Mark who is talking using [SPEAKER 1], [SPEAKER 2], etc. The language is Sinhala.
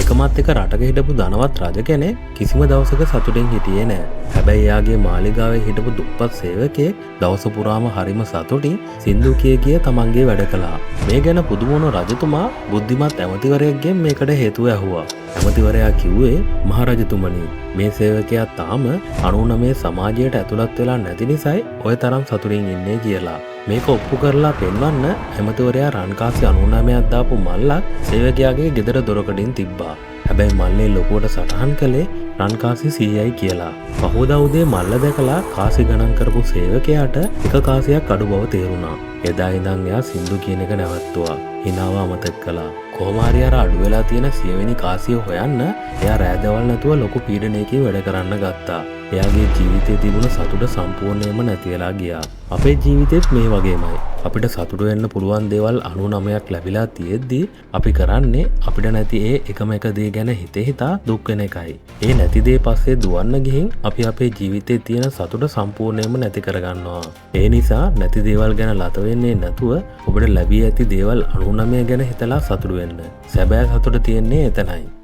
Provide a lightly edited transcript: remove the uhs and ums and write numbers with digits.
[SPEAKER 1] එකමත් එක රටක හිටපු ධනවත් රජ කෙනෙක් කිසිම දවසක සතුටින් හිටියේ නෑ. හැබැයි එයාගේ මාලිගාවේ හිටපු දුප්පත් සේවකයෙක් දවස පුරාම හරිම සතුටින් සින්දු කිය තමන්ගේ වැඩ කළා. මේ ගැන පුදුම වුණ රජතුමා බුද්ධිමත් ඇමතිවරයෙක්ගෙන් මේකට හේතුව ඇහුවා. ඇමතිවරයා කිව්වේ මහරජතුමනි මේ සේවකයා තාම 99 සමාජයට ඇතුළත් වෙලා නැති නිසායි ඔය තරම් සතුටින් ඉන්නේ කියලා. මේක ඔප්පු කරලා පෙන්වන්න ඇමතිවරයා රන්කාසි 99ක් දාපු මල්ලක් සේවකයාගේ ගෙදර දොරකඩින් තිබ්බා. හැබැයි මල්ලේ ලොකුවට සටහන් කළේ රන්කාසි 100යි කියලා. පහෝදා උදේ මල්ල දැකලා කාසි ගණන් කරපු සේවකයාට එක කාසියක් අඩු බව තේරුණා. එදා ඉඳන් එයා සින්දු කියන එක නැවැත්තුවා. හිනාව අමතක කළා. කොහොම හරි අර අඩු වෙලා තියෙන 100 වෙනි කාසිය හොයන්න එයා රෑදවල් නැතුව ලොකු පීඩනයකින් වැඩ කරන්න ගත්තා. එයාගේ ජීවිතේ තිබුණ සතුට සම්පූර්ණයෙන්ම නැති වෙලා ගියා. අපේ ජීවිතේත් මේ වගේමයි. අපිට සතුට වෙන්න පුළුවන් දේවල් 99ක් ලැබිලා තියෙද්දි අපි කරන්නේ අපිට නැති ඒ එකම එක දේ ගැන හිතා දුක් වෙන එකයි. ඒ නැති දේ පස්සේ දුවන්න ගිහින් අපි අපේ ජීවිතේ තියෙන සතුට සම්පූර්ණයෙන්ම නැති කරගන්නවා. ඒ නිසා නැති දේවල් ගැන ලත වෙන්නේ නැතුව ඔබට ලැබී ඇති දේවල් 99 ගැන හිතලා සතුට වෙන්න. සැබෑ සතුට තියෙන්නේ එතනයි.